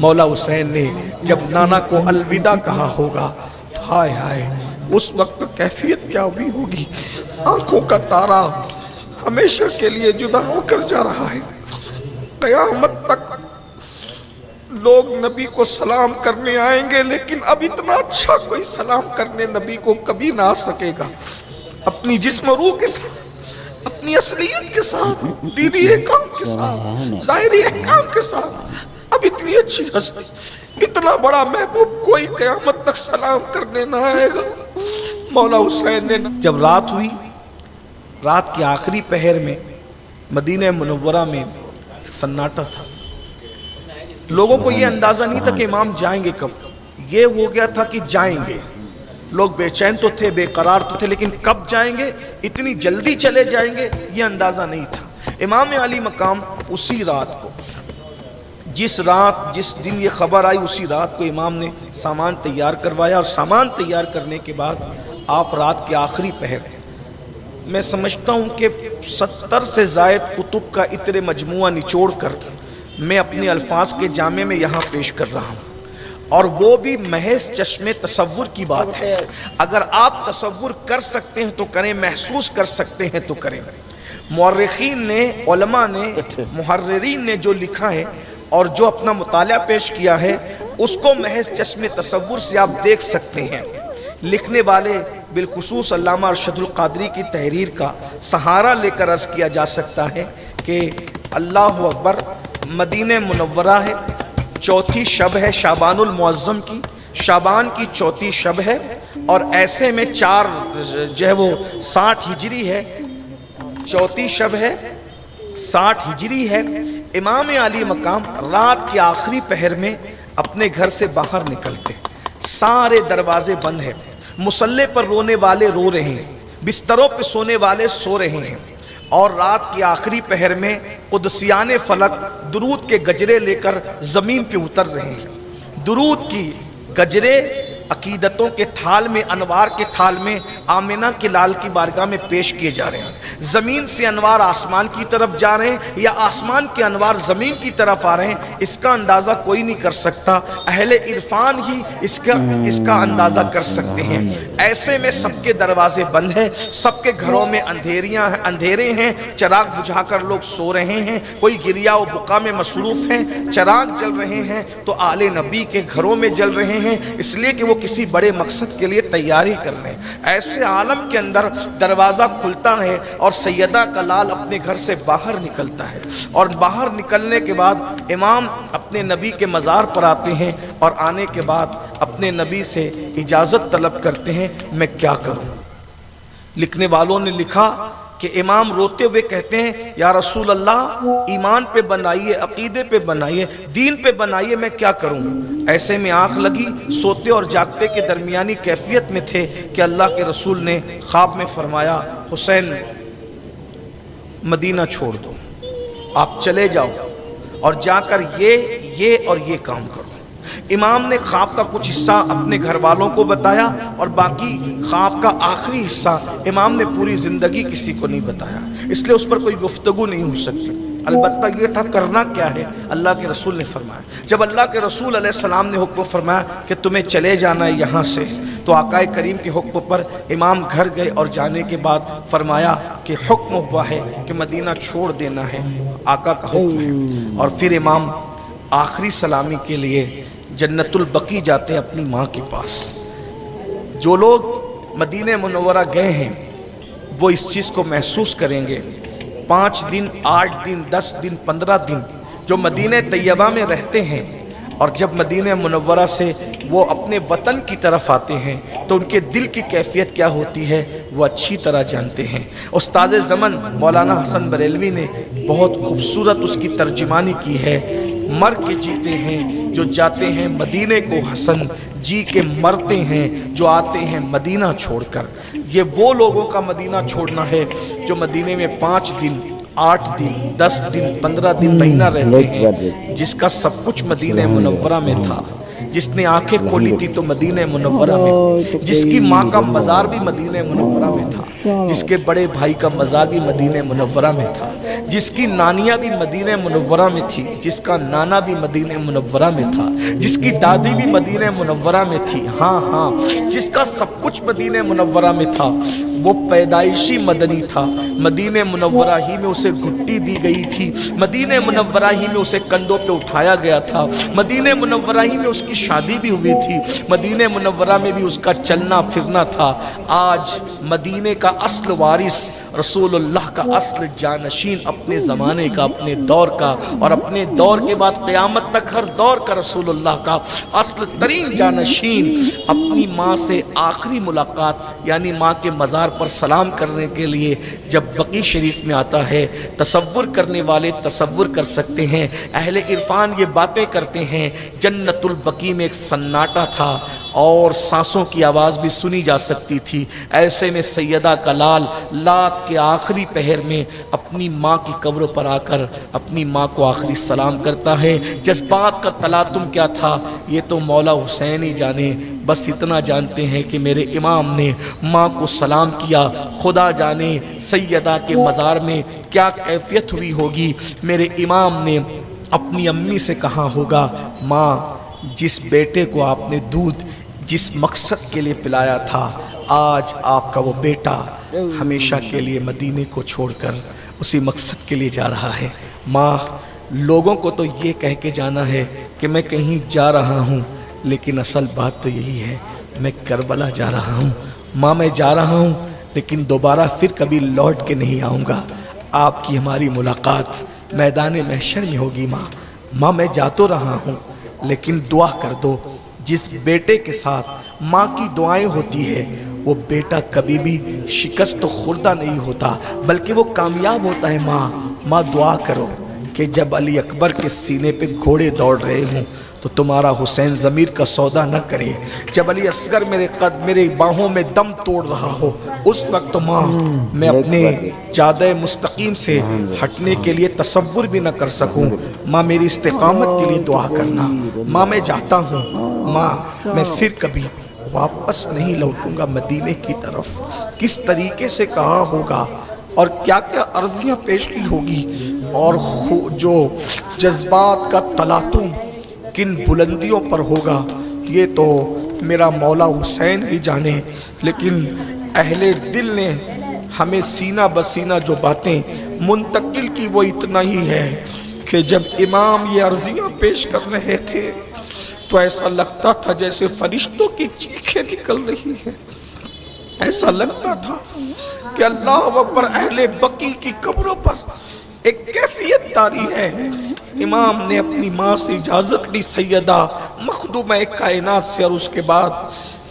مولا حسین نے جب نانا کو الوداع کہا ہوگا تو ہائے ہائے اس وقت کیفیت کیا ہوئی ہوگی. آنکھوں کا تارا ہمیشہ کے لیے جدا ہو کر جا رہا ہے. قیامت تک لوگ نبی کو سلام کرنے آئیں گے، لیکن اب اتنا اچھا کوئی سلام کرنے نبی کو کبھی نہ آ سکے گا. اپنی جسم و روح کے ساتھ، اپنی اصلیت کے ساتھ، دینی احکام کے ساتھ، ظاہری احکام کے ساتھ، اب اتنی اچھی ہستی، اتنا بڑا محبوب کوئی قیامت تک سلام کرنے نہ آئے گا. مولا حسین نے جب رات ہوئی، رات کے آخری پہر میں مدینہ منورہ میں سناٹا تھا. لوگوں کو یہ اندازہ نہیں تھا کہ امام جائیں گے کب. یہ ہو گیا تھا کہ جائیں گے. لوگ بے چین تو تھے، بے قرار تو تھے، لیکن کب جائیں گے، اتنی جلدی چلے جائیں گے، یہ اندازہ نہیں تھا. امام علی مقام اسی رات کو، جس دن یہ خبر آئی، اسی رات کو امام نے سامان تیار کروایا. اور سامان تیار کرنے کے بعد آپ رات کے آخری پہر، میں سمجھتا ہوں کہ 70 سے زائد کتب کا اتنے مجموعہ نچوڑ کر میں اپنے الفاظ کے جامع میں یہاں پیش کر رہا ہوں، اور وہ بھی محض چشم تصور کی بات ہے. اگر آپ تصور کر سکتے ہیں تو کریں، محسوس کر سکتے ہیں تو کریں. مورخین نے، علماء نے، محررین نے جو لکھا ہے اور جو اپنا مطالعہ پیش کیا ہے، اس کو محض چشم تصور سے آپ دیکھ سکتے ہیں. لکھنے والے بالخصوص علامہ ارشد القادری کی تحریر کا سہارا لے کر عرض کیا جا سکتا ہے کہ اللہ اکبر، مدینہ منورہ ہے، چوتھی شب ہے شعبان المعظم کی، شعبان کی چوتھی شب ہے، اور ایسے میں 60 ہجری ہے، چوتھی شب ہے، 60 ہجری ہے. امام علی مقام رات کے آخری پہر میں اپنے گھر سے باہر نکلتے، سارے دروازے بند ہیں، مصلے پر رونے والے رو رہے ہیں، بستروں پہ سونے والے سو رہے ہیں، اور رات کی آخری پہر میں قدسیان فلک درود کے گجرے لے کر زمین پہ اتر رہے ہیں. درود کی گجرے عقیدتوں کے تھال میں، انوار کے تھال میں آمنہ کے لال کی بارگاہ میں پیش کیے جا رہے ہیں. زمین سے انوار آسمان کی طرف جا رہے ہیں یا آسمان کے انوار زمین کی طرف آ رہے ہیں، اس کا اندازہ کوئی نہیں کر سکتا. اہل عرفان ہی اس کا اندازہ کر سکتے ہیں. ایسے میں سب کے دروازے بند ہیں، سب کے گھروں میں اندھیرے ہیں، چراغ بجھا کر لوگ سو رہے ہیں، کوئی گریا و بقا میں مصروف ہیں. چراغ جل رہے ہیں تو آل نبی کے گھروں میں جل رہے ہیں، اس لیے کہ وہ کسی بڑے مقصد کے لیے تیاری کر رہے ہیں. ایسے عالم کے اندر دروازہ کھلتا ہے اور سیدہ کا لال اپنے گھر سے باہر نکلتا ہے، اور باہر نکلنے کے بعد امام اپنے نبی کے مزار پر آتے ہیں، اور آنے کے بعد اپنے نبی سے اجازت طلب کرتے ہیں، میں کیا کروں. لکھنے والوں نے لکھا کہ امام روتے ہوئے کہتے ہیں، یا رسول اللہ، ایمان پہ بنائیے، عقیدے پہ بنائیے، دین پہ بنائیے، میں کیا کروں. ایسے میں آنکھ لگی، سوتے اور جاگتے کے درمیانی کیفیت میں تھے کہ اللہ کے رسول نے خواب میں فرمایا، حسین مدینہ چھوڑ دو، آپ چلے جاؤ اور جا کر یہ اور یہ کام کرو. امام نے خواب کا کچھ حصہ اپنے گھر والوں کو بتایا، اور باقی خواب کا آخری حصہ امام نے پوری زندگی کسی کو نہیں بتایا، اس لیے اس پر کوئی گفتگو نہیں ہو سکتی. البتہ یہ تھا کرنا کیا ہے، اللہ کے رسول نے فرمایا. جب اللہ کے رسول علیہ السلام نے حکم فرمایا کہ تمہیں چلے جانا ہے یہاں سے، تو آقا کریم کے حکم پر امام گھر گئے، اور جانے کے بعد فرمایا کہ حکم ہوا ہے کہ مدینہ چھوڑ دینا ہے، آقا کا حکم ہے. اور پھر امام آخری سلامی کے لیے جنت البقیع جاتے ہیں اپنی ماں کے پاس. جو لوگ مدینہ منورہ گئے ہیں وہ اس چیز کو محسوس کریں گے. 5 دن، 8 دن، 10 دن، 15 دن جو مدینہ طیبہ میں رہتے ہیں، اور جب مدینہ منورہ سے وہ اپنے وطن کی طرف آتے ہیں تو ان کے دل کی کیفیت کیا ہوتی ہے وہ اچھی طرح جانتے ہیں. استاد زمن مولانا حسن بریلوی نے بہت خوبصورت اس کی ترجمانی کی ہے. مر کے جیتے ہیں جو جاتے ہیں مدینے کو حسن، جی کے مرتے ہیں جو آتے ہیں مدینہ چھوڑ کر. یہ وہ لوگوں کا مدینہ چھوڑنا ہے جو مدینے میں 5 دن، 8 دن، 10 دن، 15 دن، مہینہ رہتے ہیں، جس کا سب کچھ مدینہ منورہ میں تھا. جس نے آنکھیں کھولی تھی تو مدینہ منورہ میں، جس کی ماں کا مزار بھی مدینہ منورہ میں تھا، جس کے بڑے بھائی کا مزار بھی مدینہ منورہ میں تھا، جس کی نانیاں بھی مدینہ منورہ میں تھی، جس کا نانا بھی مدینہ منورہ میں تھا، جس کی دادی بھی مدینہ منورہ میں تھی، ہاں جس کا سب کچھ مدینہ منورہ میں تھا، وہ پیدائشی مدنی تھا۔ مدینہ منورہ ہی میں اسے گھٹی دی گئی تھی، مدینہ منورہ ہی میں اسے کندھوں پہ اٹھایا گیا تھا، مدینہ منورہ ہی میں اس کی شادی بھی ہوئی تھی، مدینہ منورہ میں بھی اس کا چلنا پھرنا تھا۔ آج مدینہ کا اصل وارث، رسول اللہ کا اصل جانشین، اپنے زمانے کا، اپنے دور کا، اور اپنے دور کے بعد قیامت تک ہر دور کا رسول اللہ کا اصل ترین جانشین، اپنی ماں سے آخری ملاقات یعنی ماں کے مزار پر سلام کرنے کے لیے جب بقیع شریف میں آتا ہے، تصور کرنے والے تصور کر سکتے ہیں، اہل عرفان یہ باتیں کرتے ہیں، جنت البقیع میں ایک سناٹا تھا اور سانسوں کی آواز بھی سنی جا سکتی تھی۔ ایسے میں سیدہ کا لال لات کے آخری پہر میں اپنی ماں کی قبر پر آ کر اپنی ماں کو آخری سلام کرتا ہے۔ جذبات کا تلاطم کیا تھا یہ تو مولا حسین ہی جانے، بس اتنا جانتے ہیں کہ میرے امام نے ماں کو سلام کیا، خدا جانے سیدہ کے مزار میں کیا کیفیت ہوئی ہوگی۔ میرے امام نے اپنی امی سے کہا ہوگا، ماں جس بیٹے کو آپ نے دودھ جس مقصد کے لیے پلایا تھا، آج آپ کا وہ بیٹا ہمیشہ کے لیے مدینے کو چھوڑ کر اسی مقصد کے لیے جا رہا ہے۔ ماں لوگوں کو تو یہ کہہ کے جانا ہے کہ میں کہیں جا رہا ہوں، لیکن اصل بات تو یہی ہے میں کربلا جا رہا ہوں۔ ماں میں جا رہا ہوں لیکن دوبارہ پھر کبھی لوٹ کے نہیں آؤں گا، آپ کی ہماری ملاقات میدان محشر میں ہوگی۔ ماں میں جا تو رہا ہوں لیکن دعا کر دو، جس بیٹے کے ساتھ ماں کی دعائیں ہوتی ہے وہ بیٹا کبھی بھی شکست خوردہ نہیں ہوتا بلکہ وہ کامیاب ہوتا ہے۔ ماں دعا کرو کہ جب علی اکبر کے سینے پہ گھوڑے دوڑ رہے ہوں تو تمہارا حسین ضمیر کا سودا نہ کرے، جب علی اصغر میرے باہوں میں دم توڑ رہا ہو اس وقت ماں میں اپنے جادہ مستقیم سے ہٹنے کے لیے تصور بھی نہ کر سکوں۔ ماں میری استقامت کے لیے دعا کرنا۔ ماں میں جاتا ہوں، ماں میں پھر کبھی واپس نہیں لوٹوں گا مدینے کی طرف۔ کس طریقے سے کہا ہوگا اور کیا کیا عرضیاں پیش کی ہوگی، اور جو جذبات کا تلاطم کن بلندیوں پر ہوگا یہ تو میرا مولا حسین ہی جانے۔ لیکن اہل دل نے ہمیں سینہ بسینہ جو باتیں منتقل کی وہ اتنا ہی ہے کہ جب امام یہ عرضیاں پیش کر رہے تھے تو ایسا لگتا تھا جیسے فرشتوں کی چیخیں نکل رہی ہیں، ایسا لگتا تھا کہ اللہ اکبر اہل بقیع کی قبروں پر ایک کیفیت طاری ہے۔ امام نے اپنی ماں سے اجازت لی سیدہ مخدومہ کائنات سے، اور اس کے بعد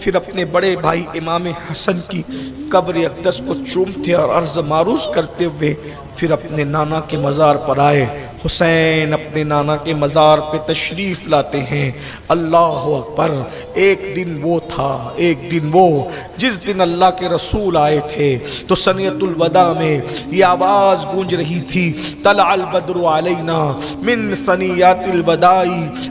پھر اپنے بڑے بھائی امام حسن کی قبر اقدس کو چومتے اور عرض معروض کرتے ہوئے پھر اپنے نانا کے مزار پر آئے۔ حسین اپنے نانا کے مزار پہ تشریف لاتے ہیں۔ اللہ اکبر، ایک دن وہ تھا، ایک دن وہ جس دن اللہ کے رسول آئے تھے تو سنیت الوداع میں یہ آواز گونج رہی تھی، طلع البدر علینا من سنیات الوداع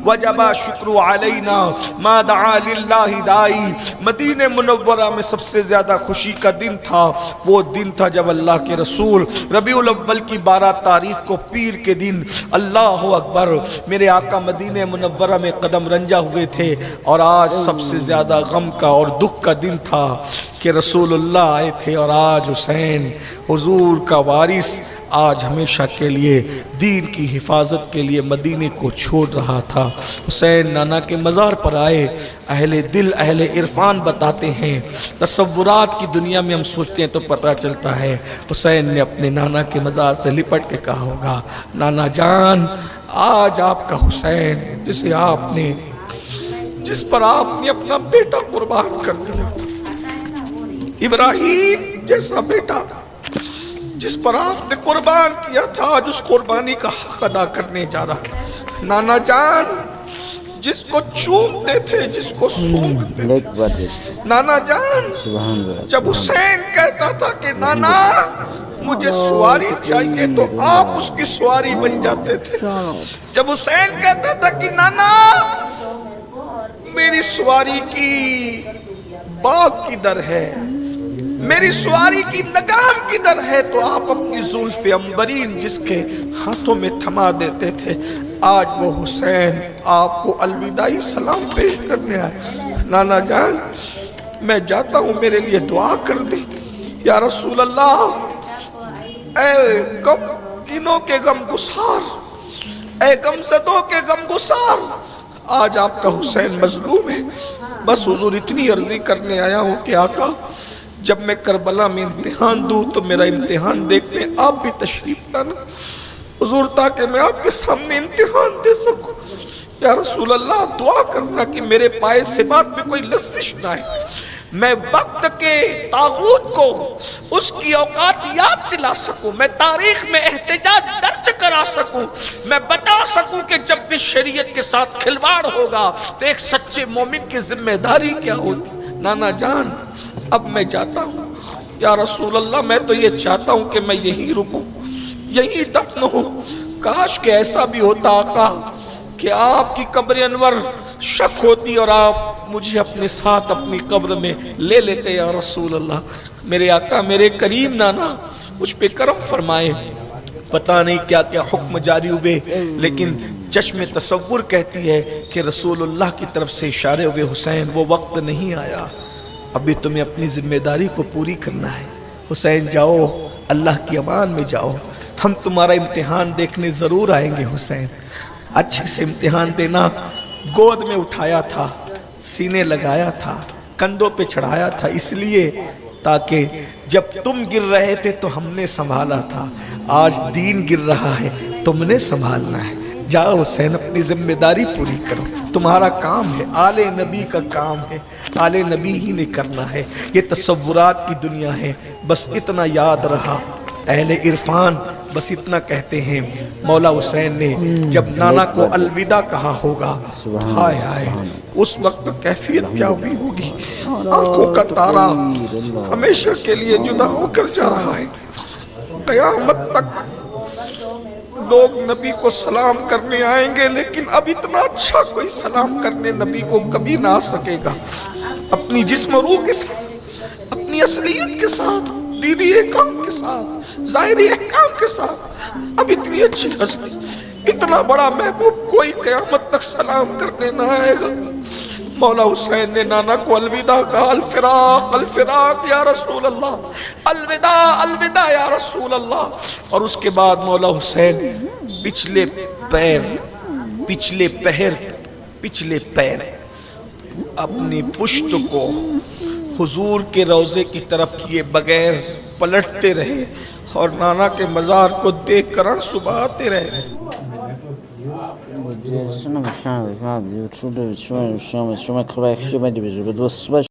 وجب شکر علینا ما دعا للہ دائی۔ مدینہ منورہ میں سب سے زیادہ خوشی کا دن تھا، وہ دن تھا جب اللہ کے رسول ربیع الاول کی 12 تاریخ کو پیر کے دن اللہ اکبر میرے آقا مدینہ منورہ میں قدم رنجہ ہوئے تھے، اور آج سب سے زیادہ غم کا اور دکھ کا دن تھا کہ رسول اللہ آئے تھے، اور آج حسین حضور کا وارث آج ہمیشہ کے لیے دین کی حفاظت کے لیے مدینے کو چھوڑ رہا تھا۔ حسین نانا کے مزار پر آئے۔ اہل دل اہل عرفان بتاتے ہیں، تصورات کی دنیا میں ہم سوچتے ہیں تو پتہ چلتا ہے حسین نے اپنے نانا کے مزار سے لپٹ کے کہا ہوگا، نانا جان آج آپ کا حسین جس پر آپ نے اپنا بیٹا قربان کر دیا تھا، ابراہیم جیسا بیٹا جس پر آپ نے قربان کیا تھا، آج اس قربانی کا حق ادا کرنے جا رہا ہے۔ نانا جان جس کو چومتے تھے، جس کو سونگتے تھے، نانا جان جب حسین کہتا تھا کہ نانا مجھے سواری چاہیے تو آپ اس کی سواری بن جاتے تھے۔ جب حسین کہتا تھا کہ نانا سواری کی باغ کدھر ہے، میری سواری کی لگام کدھر ہے، تو آپ اپنی زلف عنبرین جس کے ہاتھوں میں تھما دیتے تھے، آج وہ حسین آپ کو الوداعی سلام پیش کرنے آئے۔ نانا جان میں جاتا ہوں، میرے لیے دعا کر دیں۔ یا رسول اللہ، اے غم کینوں کے غم گسار، اے غم زدوں کے غم گسار، آج آپ کا حسین مظلوم ہے۔ بس حضور اتنی عرضی کرنے آیا ہوں کہ آقا جب میں کربلا میں امتحان دوں تو میرا امتحان دیکھنے آپ بھی تشریف لانا حضور، تاکہ میں آپ کے سامنے امتحان دے سکوں۔ یا رسول اللہ دعا کرنا کہ میرے پائے سے بات میں کوئی لغزش نہ آئے، میں وقت کے طاغوت کو اس کی اوقات یاد دلا سکوں، میں تاریخ میں احتجاج درج کرا سکوں، میں بتا سکوں کہ جب بھی شریعت کے ساتھ کھلواڑ ہوگا تو ایک سچے مومن کی ذمہ داری کیا ہوتی۔ نانا جان اب میں جاتا ہوں۔ یا رسول اللہ میں تو یہ چاہتا ہوں کہ میں یہی رکوں، یہی دفن ہوں۔ کاش کہ ایسا بھی ہوتا آقا کہ آپ کی قبر انور شک ہوتی اور آپ مجھے اپنے ساتھ اپنی قبر میں لے لیتے۔ یا رسول اللہ میرے آقا میرے کریم نانا مجھ پہ کرم فرمائے۔ پتہ نہیں کیا کیا حکم جاری ہوئے، لیکن چشم تصور کہتی ہے کہ رسول اللہ کی طرف سے اشارے ہوئے، حسین وہ وقت نہیں آیا، ابھی تمہیں اپنی ذمہ داری کو پوری کرنا ہے۔ حسین جاؤ، اللہ کی امان میں جاؤ، ہم تمہارا امتحان دیکھنے ضرور آئیں گے۔ حسین اچھے سے امتحان دینا۔ گود میں اٹھایا تھا، سینے لگایا تھا، کندھوں پہ چڑھایا تھا، اس لیے تاکہ جب تم گر رہے تھے تو ہم نے سنبھالا تھا، آج دین گر رہا ہے تم نے سنبھالنا ہے۔ جاؤ حسین اپنی ذمہ داری پوری کرو، تمہارا کام ہے، آل نبی کا کام ہے، آل نبی ہی نے کرنا ہے۔ یہ تصورات کی دنیا ہے، بس اتنا یاد رہا اہل عرفان بس اتنا کہتے ہیں، مولا حسین نے جب نانا کو الوداع کہا ہوگا، ہائے ہائے اس وقت کیفیت کیا ہوئی ہوگی۔ آنکھوں کا تارا ہمیشہ کے لیے جدا ہو کر جا رہا ہے، قیامت تک لوگ نبی کو سلام کرنے آئیں گے، لیکن اب اتنا اچھا کوئی سلام کرنے نبی کو کبھی نہ آ سکے گا۔ اپنی جسم و روح کے ساتھ، اپنی اصلیت کے ساتھ، دینی احکام کے ساتھ، ظاہری احکام کے ساتھ، اب اتنی اچھی ہستی، اتنا بڑا محبوب کوئی قیامت تک سلام کرنے نہ آئے گا۔ مولا حسین نے نانا کو الوداع کہا، الفراق الفراق یا رسول اللہ، الوداع الوداع یا رسول اللہ۔ اور اس کے بعد مولا حسین پچھلے پیر اپنی پشت کو حضور کے روضے کی طرف کیے بغیر پلٹتے رہے اور نانا کے مزار کو دیکھ کر آنسو بہاتے رہے۔